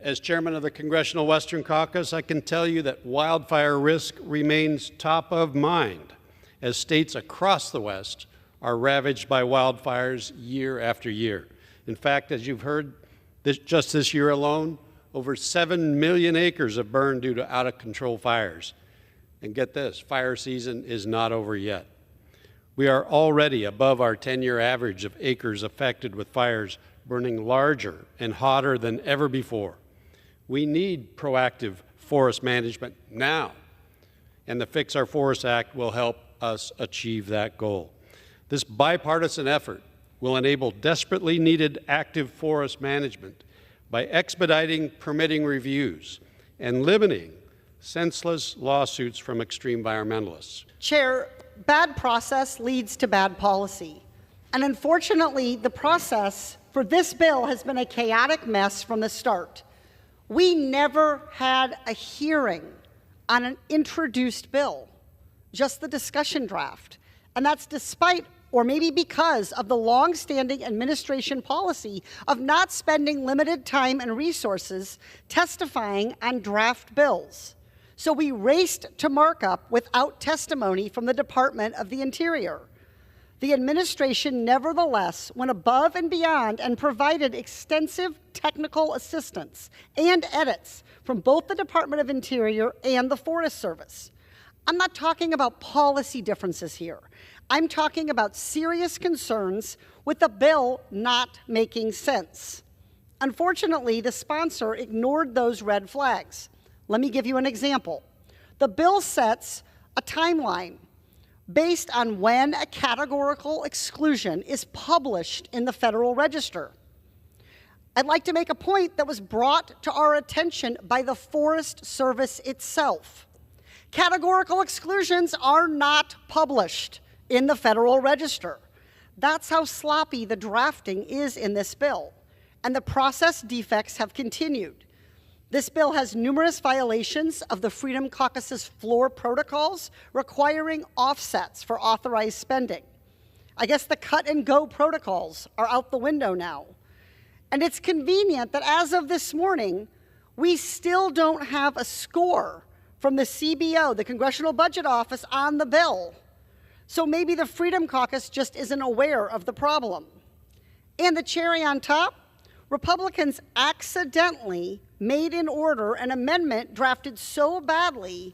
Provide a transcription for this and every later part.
As chairman of the Congressional Western Caucus, I can tell you that wildfire risk remains top of mind as states across the West are ravaged by wildfires year after year. In fact, as you've heard, just this year alone, over 7 million acres have burned due to out-of-control fires. And get this, fire season is not over yet. We are already above our 10-year average of acres affected with fires burning larger and hotter than ever before. We need proactive forest management now, and the Fix Our Forests Act will help us achieve that goal. This bipartisan effort will enable desperately needed active forest management by expediting permitting reviews and limiting senseless lawsuits from extreme environmentalists. Chair, bad process leads to bad policy. And unfortunately, the process for this bill has been a chaotic mess from the start. We never had a hearing on an introduced bill, just the discussion draft. And that's despite, or maybe because of the long-standing administration policy of not spending limited time and resources testifying on draft bills. So we raced to markup without testimony from the Department of the Interior. The administration nevertheless went above and beyond and provided extensive technical assistance and edits from both the Department of Interior and the Forest Service. I'm not talking about policy differences here. I'm talking about serious concerns with the bill not making sense. Unfortunately, the sponsor ignored those red flags. Let me give you an example. The bill sets a timeline based on when a categorical exclusion is published in the Federal Register. I'd like to make a point that was brought to our attention by the Forest Service itself. Categorical exclusions are not published in the Federal Register. That's how sloppy the drafting is in this bill, and the process defects have continued. This bill has numerous violations of the Freedom Caucus's floor protocols requiring offsets for authorized spending. I guess the cut and go protocols are out the window now. And it's convenient that as of this morning, we still don't have a score from the CBO, the Congressional Budget Office, on the bill. So maybe the Freedom Caucus just isn't aware of the problem. And the cherry on top, Republicans accidentally made in order an amendment drafted so badly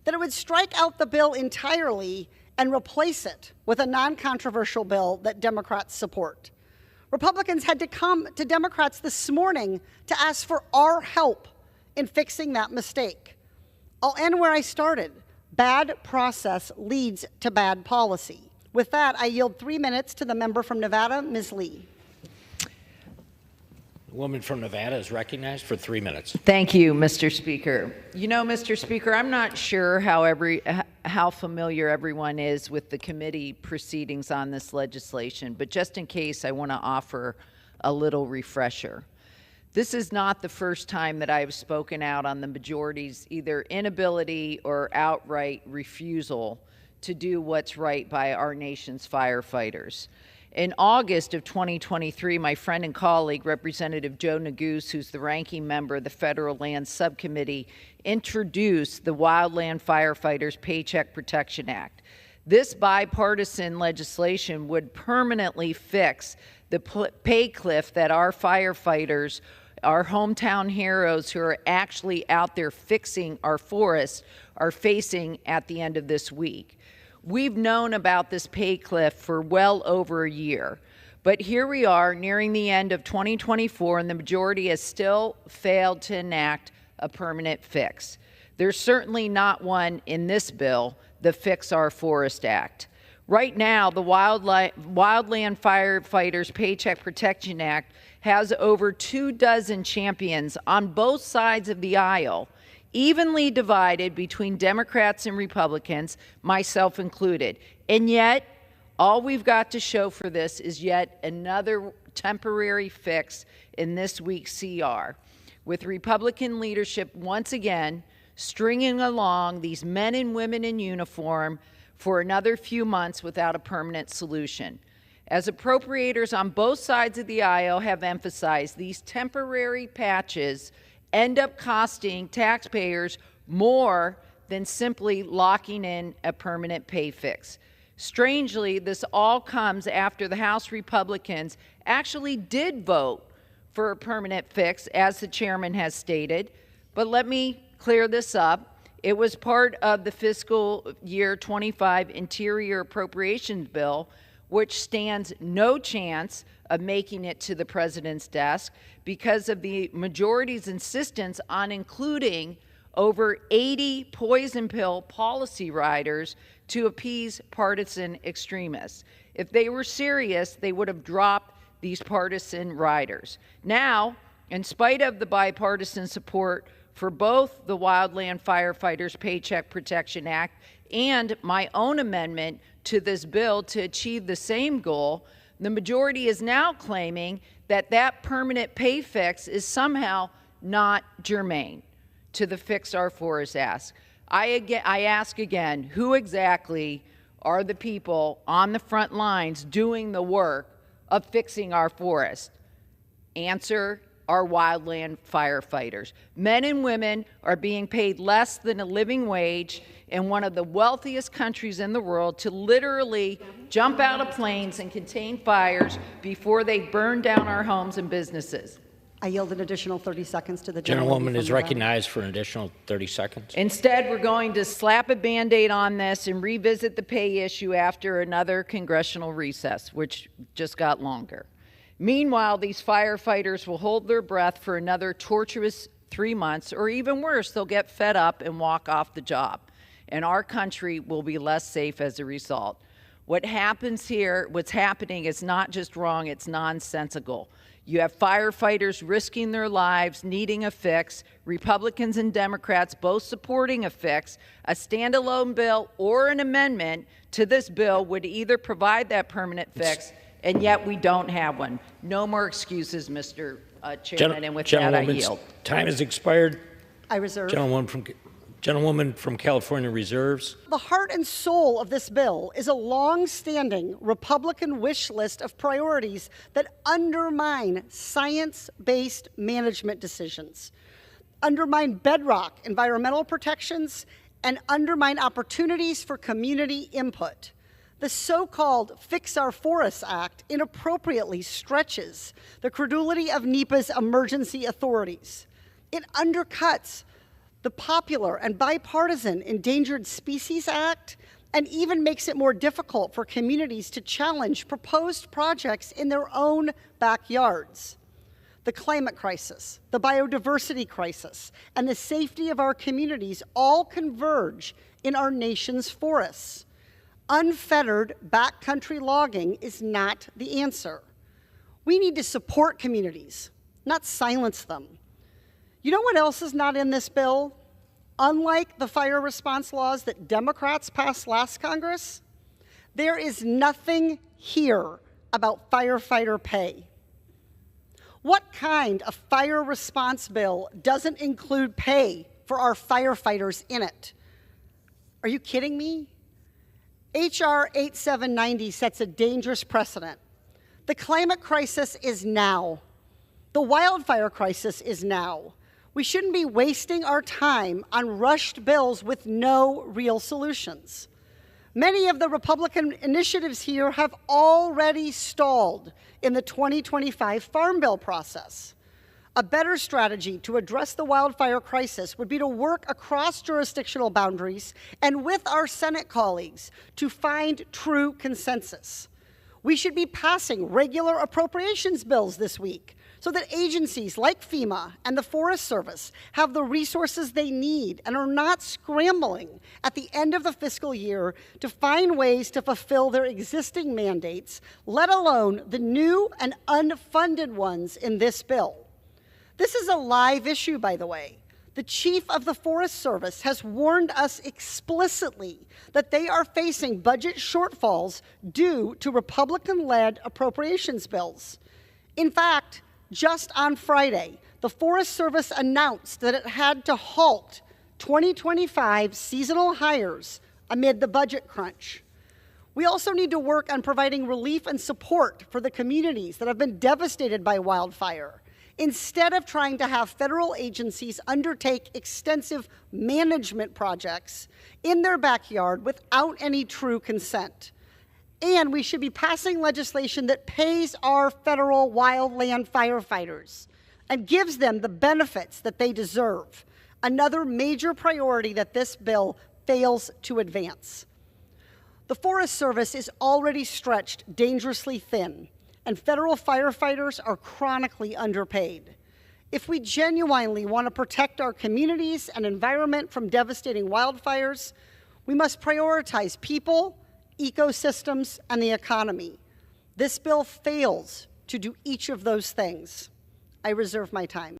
that it would strike out the bill entirely and replace it with a non-controversial bill that Democrats support. Republicans had to come to Democrats this morning to ask for our help in fixing that mistake. I'll end where I started. Bad process leads to bad policy. With that, I yield 3 minutes to the member from Nevada, Ms. Lee. The woman from Nevada is recognized for 3 minutes. Thank you, Mr. Speaker. You know, Mr. Speaker, I'm not sure how familiar everyone is with the committee proceedings on this legislation, but just in case, I want to offer a little refresher. This is not the first time that I have spoken out on the majority's either inability or outright refusal to do what's right by our nation's firefighters. In August of 2023, my friend and colleague, Representative Joe Neguse, who's the ranking member of the Federal Land Subcommittee, introduced the Wildland Firefighters Paycheck Protection Act. This bipartisan legislation would permanently fix the pay cliff that our firefighters, our hometown heroes who are actually out there fixing our forests, are facing at the end of this week. We've known about this pay cliff for well over a year, but here we are nearing the end of 2024 and the majority has still failed to enact a permanent fix. There's certainly not one in this bill, the Fix Our Forest Act. Right now, the Wildland Firefighters Paycheck Protection Act has over 24 champions on both sides of the aisle, evenly divided between Democrats and Republicans, myself included. And yet, all we've got to show for this is yet another temporary fix in this week's CR, with Republican leadership once again stringing along these men and women in uniform for another few months without a permanent solution. As appropriators on both sides of the aisle have emphasized, these temporary patches end up costing taxpayers more than simply locking in a permanent pay fix. Strangely, this all comes after the House Republicans actually did vote for a permanent fix, as the chairman has stated. But let me clear this up. It was part of the fiscal year 25 Interior Appropriations Bill, which stands no chance of making it to the president's desk because of the majority's insistence on including over 80 poison pill policy riders to appease partisan extremists. If they were serious, they would have dropped these partisan riders. Now, in spite of the bipartisan support for both the Wildland Firefighters Paycheck Protection Act and my own amendment to this bill to achieve the same goal, the majority is now claiming that that permanent pay fix is somehow not germane to the Fix Our Forests ask. I ask again, who exactly are the people on the front lines doing the work of fixing our forest? Answer, our wildland firefighters. Men and women are being paid less than a living wage in one of the wealthiest countries in the world to literally jump out of planes and contain fires before they burn down our homes and businesses. I yield an additional 30 seconds to the Gentlewoman is recognized for an additional 30 seconds. Instead, we're going to slap a Band-Aid on this and revisit the pay issue after another congressional recess, which just got longer. Meanwhile, these firefighters will hold their breath for another torturous 3 months, or even worse, they'll get fed up and walk off the job. And our country will be less safe as a result. What happens here, what's happening is not just wrong, it's nonsensical. You have firefighters risking their lives, needing a fix, Republicans and Democrats both supporting a fix. A standalone bill or an amendment to this bill would either provide that permanent fix, and yet we don't have one. No more excuses, Mr. Chairman, and with that I yield. Time has expired. I reserve. Gentlewoman from California reserves. The heart and soul of this bill is a long-standing Republican wish list of priorities that undermine science-based management decisions, undermine bedrock environmental protections, and undermine opportunities for community input. The so-called Fix Our Forests Act inappropriately stretches the credulity of NEPA's emergency authorities. It undercuts the popular and bipartisan Endangered Species Act, and even makes it more difficult for communities to challenge proposed projects in their own backyards. The climate crisis, the biodiversity crisis, and the safety of our communities all converge in our nation's forests. Unfettered backcountry logging is not the answer. We need to support communities, not silence them. You know what else is not in this bill? Unlike the fire response laws that Democrats passed last Congress, there is nothing here about firefighter pay. What kind of fire response bill doesn't include pay for our firefighters in it? Are you kidding me? H.R. 8790 sets a dangerous precedent. The climate crisis is now. The wildfire crisis is now. We shouldn't be wasting our time on rushed bills with no real solutions. Many of the Republican initiatives here have already stalled in the 2025 Farm Bill process. A better strategy to address the wildfire crisis would be to work across jurisdictional boundaries and with our Senate colleagues to find true consensus. We should be passing regular appropriations bills this week so that agencies like FEMA and the Forest Service have the resources they need and are not scrambling at the end of the fiscal year to find ways to fulfill their existing mandates, let alone the new and unfunded ones in this bill. This is a live issue, by the way. The Chief of the Forest Service has warned us explicitly that they are facing budget shortfalls due to Republican-led appropriations bills. In fact, just on Friday, the Forest Service announced that it had to halt 2025 seasonal hires amid the budget crunch. We also need to work on providing relief and support for the communities that have been devastated by wildfire. instead of trying to have federal agencies undertake extensive management projects in their backyard without any true consent. And we should be passing legislation that pays our federal wildland firefighters and gives them the benefits that they deserve, another major priority that this bill fails to advance. The Forest Service is already stretched dangerously thin, and federal firefighters are chronically underpaid. If we genuinely want to protect our communities and environment from devastating wildfires, we must prioritize people, ecosystems, and the economy. This bill fails to do each of those things. I reserve my time.